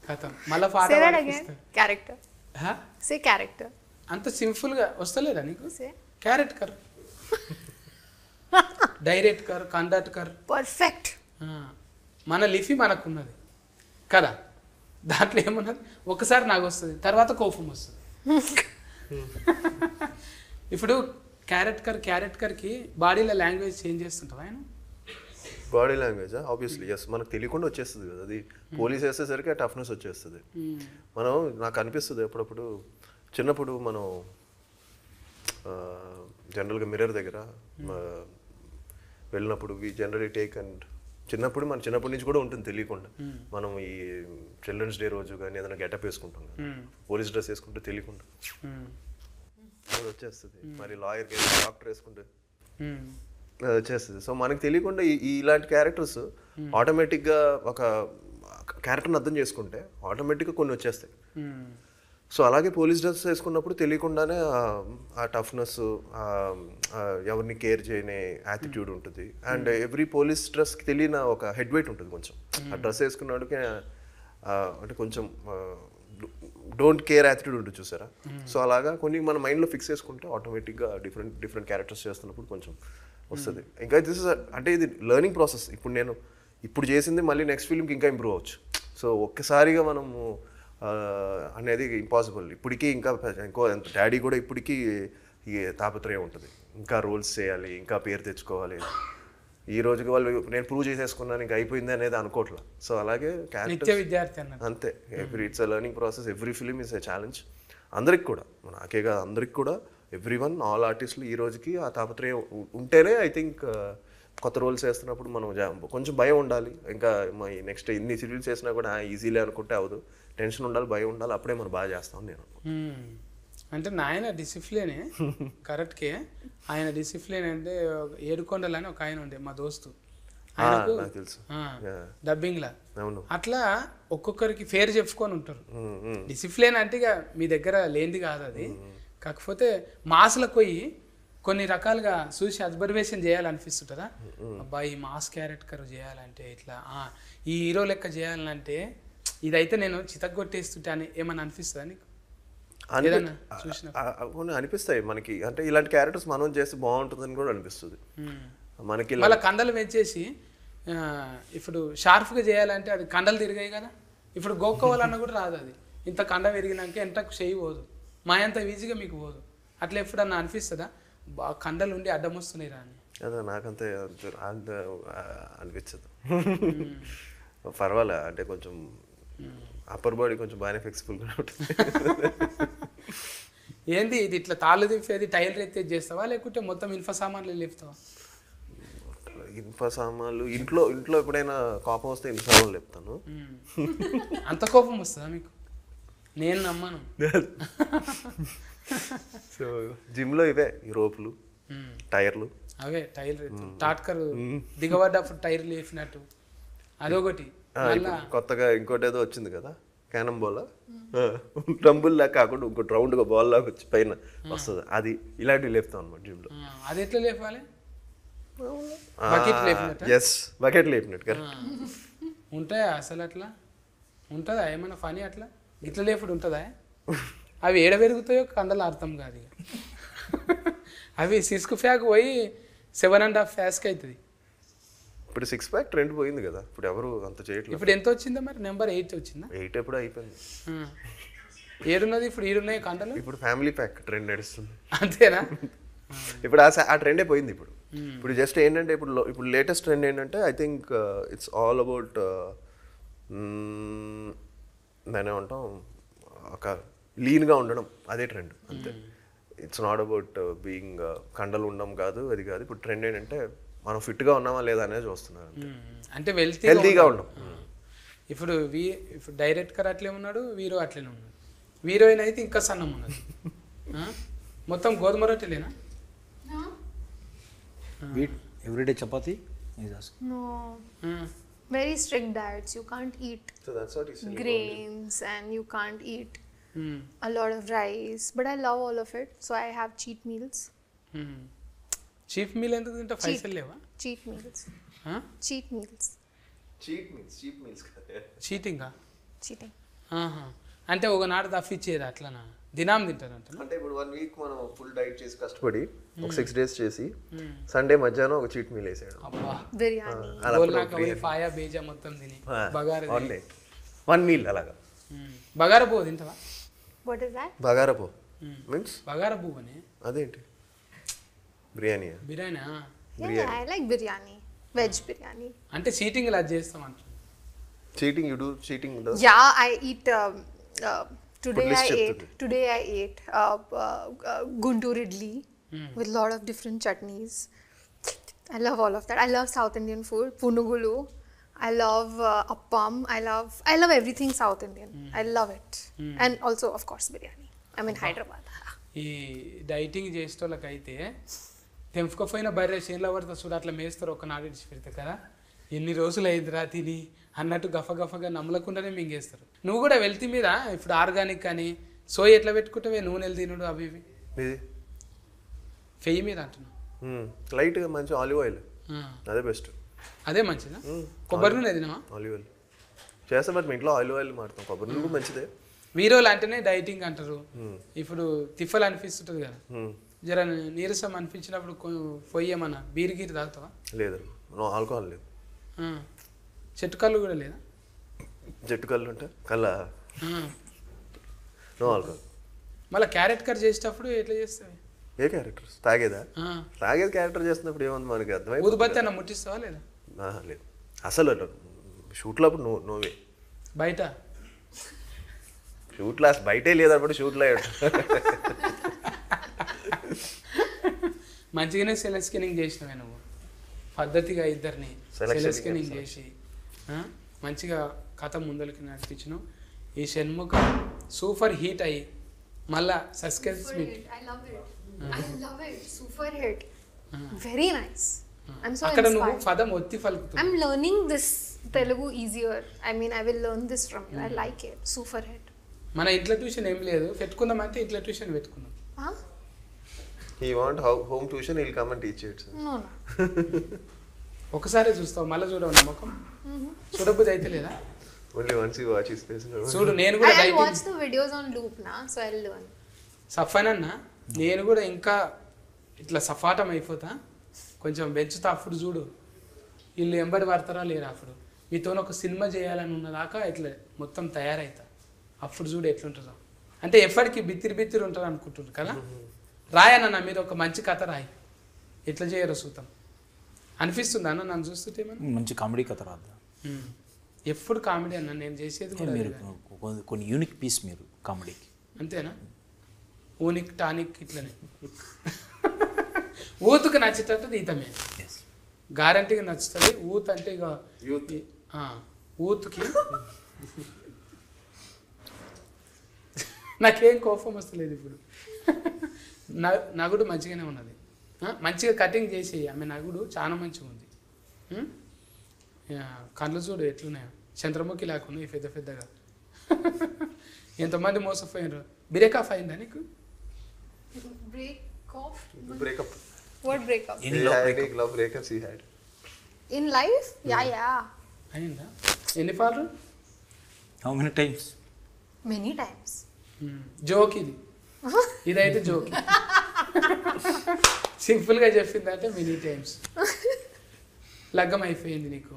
కథం మళ్ళీ పాట Say that again. పాడిపిస్తారు. Character. Say character. అంత సింపుల్గా వస్తలేదా నీకు? Say. Character director conductor Perfect. మన లిఫీ మనకున్నది కదా. దాంట్లో ఏమున్నది ఒకసారి నాకు వస్తుంది, తర్వాత కోపం వస్తుంది. ఇప్పుడు క్యారెక్టర్కి బాడీలో లాంగ్వేజ్ చేంజ్ చేస్తుంటావు ఆయన. బాడీ లాంగ్వేజ్ ఆబ్వియస్లీ ఎస్, మనకు తెలియకుండా వచ్చేస్తుంది కదా. అది పోలీస్ వేసేసరికి ఆ టఫ్నెస్ వచ్చేస్తుంది. మనం నాకు అనిపిస్తుంది అప్పుడప్పుడు చిన్నప్పుడు మనం జనరల్గా మిర్రర్ దగ్గర వెళ్ళినప్పుడు వి జనరలీ టేక్ అండ్ చిన్నప్పటి నుంచి కూడా ఉంటుంది తెలియకుండా. మనం ఈ చిల్డ్రన్స్ డే రోజు కానీ ఏదైనా గెటప్ వేసుకుంటాం కదా, పోలీస్ డ్రెస్ వేసుకుంటే తెలియకుండా అది వచ్చేస్తుంది. మరి లాయర్ డాక్టర్ వేసుకుంటే అది వచ్చేస్తుంది. సో మనకి తెలియకుండా ఇలాంటి క్యారెక్టర్స్ ఆటోమేటిక్గా ఒక క్యారెక్టర్ని అర్థం చేసుకుంటే ఆటోమేటిక్గా కొన్ని వచ్చేస్తాయి. సో అలాగే పోలీస్ డ్రెస్ వేసుకున్నప్పుడు తెలియకుండానే ఆ టఫ్నెస్, ఎవరిని కేర్ చేయని యాటిట్యూడ్ ఉంటుంది. అండ్ ఎవ్రీ పోలీస్ డ్రెస్కి తెలియని ఒక హెడ్ వెయిట్ ఉంటుంది కొంచెం. ఆ డ్రెస్ వేసుకున్నాడికి అంటే కొంచెం డోంట్ కేర్ యాటిట్యూడ్ ఉంటుంది చూసారా. సో అలాగా కొన్ని మన మైండ్లో ఫిక్స్ చేసుకుంటే ఆటోమేటిక్గా డిఫరెంట్ క్యారెక్టర్స్ చేస్తున్నప్పుడు కొంచెం వస్తుంది. ఇంకా దిస్ ఇస్ అంటే ఇది లెర్నింగ్ ప్రాసెస్. ఇప్పుడు చేసింది మళ్ళీ నెక్స్ట్ ఫిల్మ్కి ఇంకా ఇంప్రూవ్ అవ్వచ్చు. సో ఒక్కసారిగా మనము అనేది ఇంపాసిబుల్. ఇప్పటికీ ఇంకో డాడీ కూడా ఇప్పటికీ ఈ తాపత్రయం ఉంటుంది, ఇంకా రోల్స్ చేయాలి, ఇంకా పేరు తెచ్చుకోవాలి. ఈ రోజుకి వాళ్ళు నేను ప్రూవ్ చేసేసుకున్నాను ఇంకా అయిపోయింది అనేది అనుకోవట్లా. సో అలాగే విద్యార్థి అంతే. It's a learning process. Every film is a challenge. అందరికి కూడా, నాకే కాదు అందరికి కూడా, ఎవ్రీ వన్, ఆల్ ఆర్టిస్టులు ఈ రోజుకి ఆ తాపత్రయం ఉంటేనే ఐ థింక్ కొత్త రోల్స్ వేస్తున్నప్పుడు మనం కొంచెం భయం ఉండాలి. ఇంకా నెక్స్ట్ ఎన్ని సీరియల్స్ చేసినా కూడా ఈజీలే అనుకుంటే అవదు. టెన్షన్ ఉండాలి, భయం ఉండాలి, అప్పుడే మనం బాగా చేస్తాం నేను. అంటే నాయన డిసిప్లినే కరెక్ట్కే. ఆయన డిసిప్లిన్ అంటే ఏడుకొండలు అని ఒక ఆయన ఉండే మా దోస్తు, ఆయనకు తెలుసు డబ్బింగ్లా. అట్లా ఒక్కొక్కరికి ఫేర్ చెప్పుకొని ఉంటారు. డిసిప్లిన్ అంటే ఇక మీ దగ్గర లేనిది కాదు అది. కాకపోతే మాస్లకు పోయి కొన్ని రకాలుగా చూసి అబ్జర్వేషన్ చేయాలనిపిస్తుంటుందా, అబ్బాయి ఈ మాస్ క్యారెక్టర్ చేయాలంటే ఇట్లా, ఈ హీరో లెక్క చేయాలంటే ఇదైతే నేను చితగ్గొట్టేస్తుంటే అని ఏమన్నా అనిపిస్తుందా నీకు? అనిపిస్తాయి మనకి. అంటే ఇలాంటి క్యారెక్టర్స్ మనం చేస్తే బాగుంటుందని కూడా అనిపిస్తుంది మనకి. వాళ్ళ కండలు పెంచేసి ఇప్పుడు షార్ప్గా చేయాలంటే అది కండలు తిరిగాయి కదా. ఇప్పుడు గోక్కోవాలన్నా కూడా రాదు. అది ఇంత కండ విరిగినాక ఎంతకు చేయి పోదు, మా అంత ఈజీగా మీకు పోదు. అట్లా ఎప్పుడన్నా అనిపిస్తుందా బాగా కండలు ఉండి అడ్డం వస్తున్నాయి రా అని? అదే నాకంతే అనిపించదు. పర్వాలే, అంటే కొంచెం అప్పర్ బాడీ కొంచెం బాగానే ఫ్లెక్సిబుల్గా ఉంటుంది. ఏంది ఇది ఇట్లా తాళ్ళు తిప్పేది టైల్ ఎత్తేది చేస్తావా, లేకుంటే మొత్తం ఇన్ఫ సామాన్లు లేపుతావా? ఇన్ఫ సామాన్లు ఇంట్లో ఎప్పుడైనా కోపం వస్తే ఇన్ఫ సామాన్లు లేపుతాను. అంత కోపం వస్తుందా మీకు? నేను నమ్మను. సో జిమ్లో ఇవే ఈ రోపులు, టైర్లు, అవే టైర్ టాట్కర్ దిగబడ్డప్పుడు టైర్లు వేసినట్టు అదొకటి. కొత్తగా ఇంకోటి ఏదో వచ్చింది కదా, క్యానం బాల్, రంబుల్ లాగా కాకుండా ఇంకోటి రౌండ్గా బాల్ లాగా వచ్చి పైన వస్తుంది, అది ఇలాంటివి లేపుతాం అనమాట జిమ్లో. అది ఎట్లా లేపాలి? ఎస్, బకెట్ లేపినట్టు కదా. ఉంటాయా అసలు? అట్లా ఉంటుందా ఏమైనా ఫనీ అట్లా? ఇట్లా లేపుడు ఉంటుందా? అవి ఏడ పెరుగుతాయో కండలు అర్థం కాదు ఇక. అవి సిస్క్ ఫ్యాక్ పోయి 7.5 ఫ్యాస్కి అవుతుంది. ఇప్పుడు 6 ప్యాక్ ట్రెండ్ పోయింది కదా, ఇప్పుడు ఎవరు అంత చేయట్లేదు. ఇప్పుడు ఎంత వచ్చిందా మరి? నెంబర్ 8 వచ్చిందా? 8 ఎప్పుడు అయిపోయింది. ఏడున్నది ఇప్పుడు? ఈడున్నాయి కండలు. ఇప్పుడు ఫ్యామిలీ ప్యాక్ ట్రెండ్ నడుస్తుంది. అంతేనా? ఇప్పుడు ఆ ట్రెండే పోయింది. ఇప్పుడు జస్ట్ ఏంటంటే ఇప్పుడు లేటెస్ట్ ట్రెండ్ ఏంటంటే I think it's all about దాని ఏమంటాం, ఒక లీన్గా ఉండడం, అదే ట్రెండ్ అంతే. ఇట్స్ నాట్ అబౌట్ బీయింగ్ కండలు ఉండడం కాదు, అది కాదు. ఇప్పుడు ట్రెండ్ ఏంటంటే మనం ఫిట్గా ఉన్నామా లేదా అనేది చూస్తున్నారు అంతే. అంటే హెల్తీగా ఉన్నాం. ఇప్పుడు ఇప్పుడు డైరెక్టర్ అట్లే ఉన్నాడు, హీరో అట్లనే ఉన్నాడు. హీరోయిన్ అయితే ఇంకా సన్నం ఉన్నది. మొత్తం గోధుమ రొట్టెలేనా? Everyday chapati? No. Very strict diets. You can't eat So that's what he said. grains and you can't eat a lot of rice. But I love all of it. So I have cheat meals. Chief meal ఎందుకు తింటా? పైసలు లేవా? Cheat meals. Cheat meals. Cheap meals కదా. చీటింగా? Cheating. అంటే ఒకనాడు తప్పిచ్చేది అట్లనా? దినాం తింటారంట. అంటే ఇప్పుడు 1 వీక్ మనం ఫుల్ డైట్ చేసి కష్టపడి ఒక 6 డేస్ చేసి సండే మధ్యాహ్నం ఒక చీట్ మీల్ వేసాడు. అబ్బా, Biryani. గోల్నాక పోయి ఫాయా బేజా మొత్తం తిని బగారా 1 మీల్ అలాగా. బగారా పువ్వు తింటావా? What is that? బగారపో మీన్స్ బగారా పువ్వు అని అదేంటి? Biryani. Biryani. Yeah, I like biryani. Veg biryani. అంటే చీటింగ్ ఇలా చేస్తాం అంట. Cheating you do cheating does. Yeah, I eat. Today list I చెప్తుంది. ate guntur idli with lot of different chutneys. I love all of that. I love South Indian food. Punugulu. I love appam. I love everything South Indian. I love it. And also of course biryani. I'm in Hyderabad. ఈ dieting చేసేటోళ్ళకైతే తెంపుకపోయిన బర్రె చేనులో పడితే చూడు అట్లా మేస్తారు, ఒక నాడు ఇడిచి పెడతారు కదా. ఎన్ని రోజులు అయిందిరా తిని అన్నట్టు గఫగఫగా నమ్మలకుండానే మింగేస్తారు. నువ్వు కూడా వెల్తీ మీద ఇప్పుడు ఆర్గానిక్ కానీ సోయ ఎట్లా పెట్టుకుంటావే, నూనెలు తినుడు అవి ఇవి ఫెయ్యి మీద అంటున్నావు. లైట్గా మంచి ఆలివ్ ఆయిల్, అదే బెస్ట్. అదే మంచిదా? కొబ్బరి నూనె తినవా? ఆలివ్ ఆయిల్ చేస్తాం, బట్ మీ ఇంట్లో ఆలివ్ ఆయిల్ మారుతాం. కొబ్బరి నూనె మంచిదే. వీరోలు అంటేనే డైటింగ్ అంటారు. ఇప్పుడు తిఫలు అనిపిస్తుంటుంది కదా, జర నీరసం అనిపించినప్పుడు పొయ్యేమన్నా బీర్ గీరు తాగుతావా? లేదు, నో ఆల్కహాల్ లేదు. చెట్టు కళ్ళు కూడా లేదా? జట్టు కళ్ళు ఉంటే కళ్ళ నో ఆల్కహాల్. మళ్ళీ క్యారెట్ కట్ చేసేటప్పుడు ఎట్లా చేస్తావు? ఏ క్యారెక్టర్స్? తాగేదా? తాగేది క్యారెక్టర్ చేస్తున్నప్పుడు ఏముంది మనకి అర్థమైంది. ఊదుబత్తి అన్న ముట్టిస్తావా లేదా? లేదు అసలు షూట్లో అప్పుడు నోవే. బయట షూట్లో బయటే లేదన్నప్పుడు షూట్లో మంచిగానే సెల్ స్కానింగ్ చేసినవే నువ్వు, పద్ధతిగా ఇద్దరిని సెల్ స్కానింగ్ చేసి మంచిగా కథ ముందరికి నడిపించినావు. ఈ షణ్ముఖ సూపర్ హీట్ అయ్యి మళ్ళా suspense meet. I love it. Super hit. Very nice. I'm so అక్కడ నువ్వు inspired. పదం ఒత్తి పలుకుతావు. I'm learning this Telugu easier. I mean, I will learn this from you. I like it. Super hit. మన ఇంట్లో tuition ఏం లేదు, పెట్టుకుందామంటే ఇంట్లో tuition పెట్టుకుందాం. Huh? He want home tuition, he'll come and teach it. No. ఒకసారి చూస్తావు, మళ్ళీ చూడవు నమ్మకం. చూడబుద్ధి అయితే లేదా? Only once you watch his face. చూడు, నేను కూడా I'll watch the videos on loop now, so I'll learn. Safan అన్న, నేను కూడా ఇంకా ఇట్లా సఫాటం అయిపోతా, కొంచెం పెంచుతా. అప్పుడు చూడు వీళ్ళు ఎంబడి పడతారా లేరా. అప్పుడు మీతో ఒక సినిమా చేయాలని ఉన్నదాకా ఇట్లా మొత్తం తయారవుతా. అప్పుడు చూడు ఎట్లుంటుందో. అంటే ఎప్పటికీ బిత్తిరి ఉంటారు అనుకుంటున్నారు కదా. రాయన్న మీరు ఒక మంచి కథ రాయి, ఎట్లా చేయరో చూద్దాం. అనిపిస్తుంది అన్న నన్ను చూస్తుంటే మంచి కామెడీ కథ రాద్దా? ఎప్పుడు కామెడీ అన్న నేను చేసేది కూడా. మీరు కొన్ని యూనిక్ పీస్ మీరు కామెడీకి. అంతేనా? ఊనిక్ టానిక్ ఇట్లనే ఊతుకు నచ్చేటట్టు తీతమే గ్యారంటీగా నచ్చుతుంది. ఊత్ అంటే ఇక ఊతుకి నాకేం కోపం వస్తలేదు ఇప్పుడు. నగుడు మంచిగానే ఉన్నది, మంచిగా కటింగ్ చేసి. ఆమె నగుడు చాలా మంచిగా ఉంది. కళ్ళు చూడు ఎట్లున్నాయో, చంద్రముఖి లేకున్నాయి పెద్ద పెద్దగా. ఎంతమంది మోసపోయినారు. బ్రేకప్ అయిందా నీకు? Breakup. What breakup? Any love breakups he had? In life? Yeah. అయిందా? ఎన్ని పాలు? How many times? Many times. Joke ఇది, ఇదైతే జోక్. సింపుల్గా చెప్పిందంటే మెనీ టైమ్స్. లగ్గం అయిపోయింది నీకు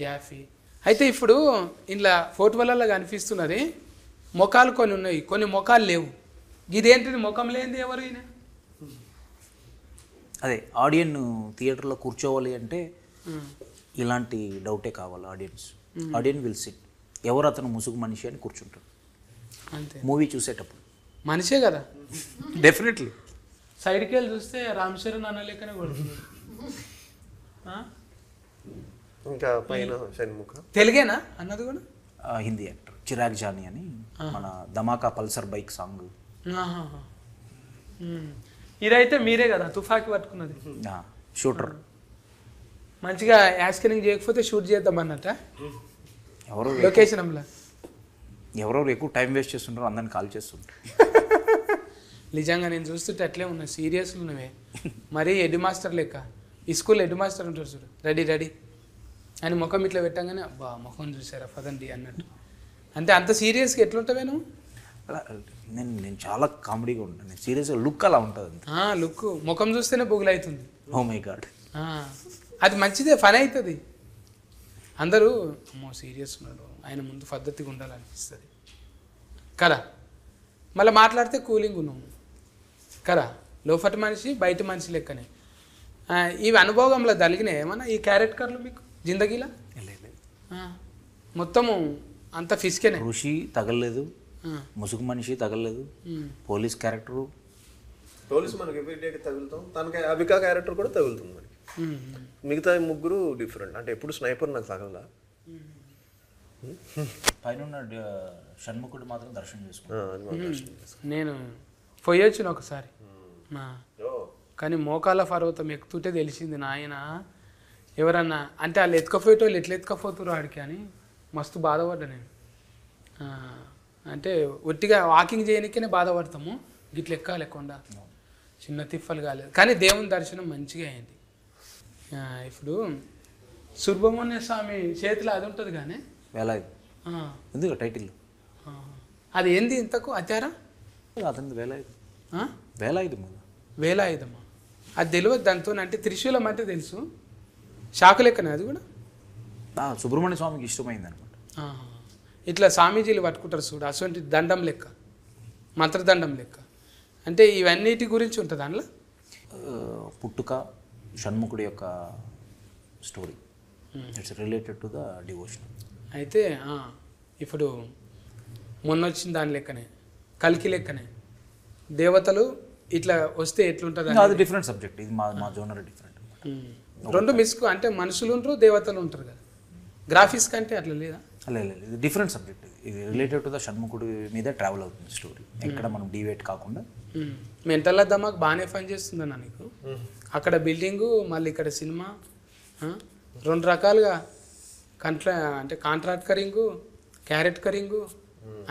యాఫీ. అయితే ఇప్పుడు ఇంట్లో ఫోటోలలో కనిపిస్తున్నది ముఖాలు కొన్ని ఉన్నాయి, కొన్ని ముఖాలు లేవు. ఇదేంటిది ముఖం లేనిది ఎవరు ఈయన? అదే ఆడియన్ థియేటర్లో కూర్చోవాలి అంటే ఇలాంటి డౌటే కావాలి. ఆడియన్ విల్ సిట్, ఎవరు అతను ముసుగు మనిషి అని కూర్చుంటాడు అంతే. మూవీ చూసేటప్పుడు మనిషే కదా. డెఫినెట్లీ. సైడ్కి వెళ్ళి చూస్తే రామ్ చరణ్ అన్న లెక్కనే కొడుతున్నాడు. ఇంకా పైన షణ్ముఖ తెలుగేనా అన్నది కూడా? హిందీ యాక్టర్ చిరాగ్ జానీ అని, మన ధమాకా పల్సర్ బైక్ సాంగ్. ఇదైతే మీరే కదా తుఫాకి పట్టుకున్నది. షూటర్. మంచిగా యాస్కరింగ్ చేయకపోతే షూట్ చేద్దాం అన్నట్ట ఎవరో లొకేషన్లో. ఎవరెవరు ఎక్కువ టైం వేస్ట్ చేస్తుంటారో అందరిని కాల్ చేస్తుంటారు. నిజంగా నేను చూస్తుంటే అట్లే ఉన్నా, సీరియస్లు ఉన్నవే. మరీ హెడ్ మాస్టర్ లెక్క. ఈ స్కూల్ హెడ్ మాస్టర్ ఉంటారు చూడు, రెడీ రెడీ అని ముఖం ఇట్లా పెట్టంగానే అబ్బా ముఖం చూసారా పదండి అన్నట్టు. అంటే అంత సీరియస్గా ఎట్లుంటావే నువ్వు? నేను చాలా కామెడీగా ఉంటాను. నేను సీరియస్గా లుక్ అలా ఉంటుంది. లుక్ ముఖం చూస్తేనే బొగులవుతుంది. Oh my God. అది మంచిదే, ఫన్ అవుతుంది. అందరూ అమ్మో సీరియస్ ఉన్నాడు, ఆయన ముందు పద్ధతిగా ఉండాలనిపిస్తుంది కదా. మళ్ళీ మాట్లాడితే కూలింగ్ ఉన్నాము కదా. లోపటి మనిషి బయట మనిషి లెక్కనే. ఇవి అనుభవంలో తగిలినాయి ఏమన్నా ఈ క్యారెక్టర్లు మీకు జిందగీలా? మొత్తము అంత ఫిస్కేనే. ఋషి తగలలేదు, ముసుగు మనిషి తగలలేదు, పోలీస్ క్యారెక్టరు. పోలీస్ మనకి ఎవ్రీడేకి తగులుతాం, తనకి అబికా క్యారెక్టర్ కూడా తగులుతుంది మనకి. మిగతా ముగ్గురు డిఫరెంట్. అంటే ఎప్పుడు స్నైపర్ నాకు తగలదా. పైన షణ్ముఖుడు మాత్రం దర్శనం చేసుకున్నాను. నేను పోయొచ్చిన ఒకసారి, కానీ మోకాల పర్వతం ఎక్కుతుంటే తెలిసింది నాయన ఎవరన్నా అంటే వాళ్ళు ఎత్తుకపోయేటోళ్ళు ఎట్లా ఎత్తుకపోతారు ఆడికి అని మస్తు బాధపడ్డా నేను. అంటే ఒట్టిగా వాకింగ్ చేయడానికే బాధపడతాము, గిట్ల ఎక్కాలి కొండ, చిన్న తిప్పలు కాలేదు. కానీ దేవుని దర్శనం మంచిగా అయింది. ఇప్పుడు సుబ్రహ్మణ్య స్వామి చేతిలో అది ఉంటుంది కానీ వేలాయుధం ఎందుకు టైటిల్ అది ఏంది ఇంతకు అత్యారా? అతనిది వేలాయుధం. వేలాయుధం కదా. వేలాయుధమా? అది తెలియదు దాంతో. అంటే త్రిశూలం అంటే తెలుసు, శాఖ లెక్కనే అది కూడా. సుబ్రహ్మణ్య స్వామికి ఇష్టమైంది అనమాట. ఇట్లా స్వామీజీలు పట్టుకుంటారు చూడు, అటువంటి దండం లెక్క, మంత్రదండం లెక్క. అంటే ఇవన్నిటి గురించి ఉంటుంది అందులో. పుట్టుక షణ్ముఖుడి యొక్క story, it's related to the devotion. అయితే ఇప్పుడు మొన్న వచ్చిన దాని లెక్కనే, కల్కి లెక్కనే దేవతలు ఇట్లా వస్తే ఎట్లుంటుంది? అది డిఫరెంట్ సబ్జెక్ట్. ఇది మా జోనర్ డిఫరెంట్. రెండు మిస్కు అంటే మనుషులు ఉంటారు దేవతలు ఉంటారు కదా. గ్రాఫిక్స్ కంటే అట్లా లేదా? లేదు, ఇది డిఫరెంట్ సబ్జెక్ట్. ఇది రిలేటెడ్ టు ద షణ్ముఖుడి మీద ట్రావెల్ అవుతుంది స్టోరీ, ఎక్కడ మనం డివేట్ కాకుండా. మెంటల్ దమాక్ బాగానే పని చేస్తుందన్నా నీకు. అక్కడ బిల్డింగు, మళ్ళీ ఇక్కడ సినిమా, రెండు రకాలుగా అంటే కాంట్రాక్ట్ కరింగు, క్యారెట్ కరింగు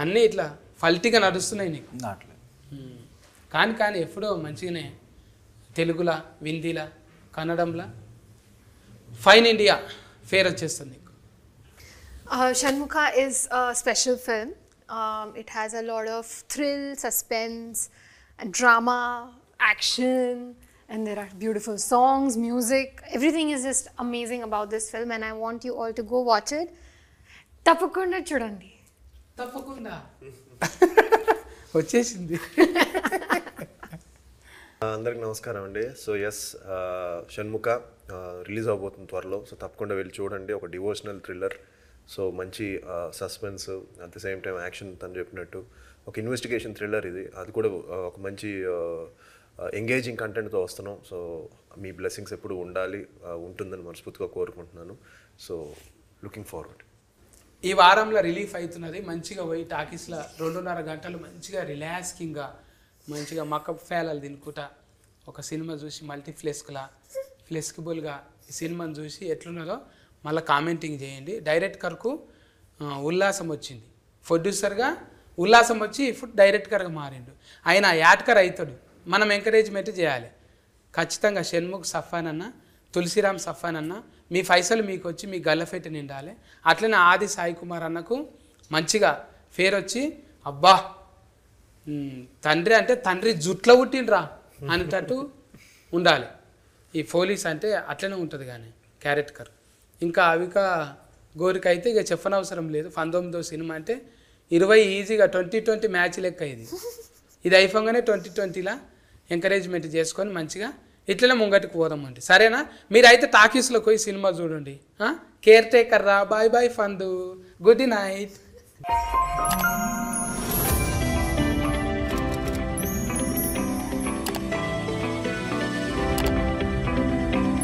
అన్నీ ఇట్లా ఫల్టీగా నడుస్తున్నాయి నీకు. కానీ ఎప్పుడో మంచిగానే తెలుగులా, హిందీలా, కన్నడంలా ఫైన్ ఇండియా ఫేర్ వచ్చేస్తుంది నీకు. Shanmukha is a special film. It has a lot of thrill, suspense, and drama, action, and there are beautiful songs, music. Everything is just amazing about this film, and I want you all to go watch it. Tappakunda chudandi. తప్పకుండా వచ్చేసింది. అందరికి నమస్కారం అండి. So yes, Shanmukha release అవబోతుంది త్వరలో. So తప్పకుండా వెళ్ళి చూడండి. ఒక డివోషనల్ థ్రిల్లర్, సో మంచి suspense, at the same time action. తను చెప్పినట్టు ఒక ఇన్వెస్టిగేషన్ థ్రిల్లర్ ఇది. అది కూడా ఒక మంచి ఎంగేజింగ్ కంటెంట్తో వస్తున్నాం. సో మీ బ్లెస్సింగ్స్ ఎప్పుడు ఉంటుందని మనస్ఫూర్తిగా కోరుకుంటున్నాను. So looking forward. ఈ వారంలో రిలీఫ్ అవుతున్నది. మంచిగా పోయి టాకీస్లో 2.5 గంటలు మంచిగా రిలాక్సింగ్గా మంచిగా మకప్ ఫేలాలు తినుకుంటా ఒక సినిమా చూసి ఫ్లెక్సిబుల్గా ఈ సినిమాని చూసి ఎట్లున్నదో మళ్ళీ కామెంటింగ్ చేయండి. డైరెక్టర్కు ఉల్లాసం వచ్చింది, ప్రొడ్యూసర్గా ఉల్లాసం వచ్చి ఇప్పుడు డైరెక్టర్గా మారిండు. ఆయన యాడ్కర్ అవుతాడు, మనం ఎంకరేజ్మెంట్ చేయాలి ఖచ్చితంగా. షణ్ముఖ్ సఫాన్ అన్న, తులసిరామ్ సఫాన్ అన్న, మీ పైసలు మీకు వచ్చి మీ గల్లఫెట్టి నిండాలి. అట్లనే ఆది సాయి కుమార్ అన్నకు మంచిగా ఫేర్ వచ్చి అబ్బా తండ్రి అంటే తండ్రి జుట్లో పుట్టిండ్రా అనేటట్టు ఉండాలి. ఈ పోలీస్ అంటే అట్లనే ఉంటుంది కానీ క్యారెక్టర్. ఇంకా అవిక గోరికి అయితే ఇక చెప్పనవసరం లేదు. 19వ సినిమా అంటే 20 ఈజీగా 2020 మ్యాచ్ లెక్క ఇది అయిపోగానే 2020లా ఎంకరేజ్మెంట్ చేసుకొని మంచిగా ఇట్లనే ముంగటికి పోదామండి. సరేనా? మీరైతే టాకీస్లోకి పోయి సినిమా చూడండి. కేర్ టేకర్ రా. బాయ్ బాయ్ ఫందు. Good night.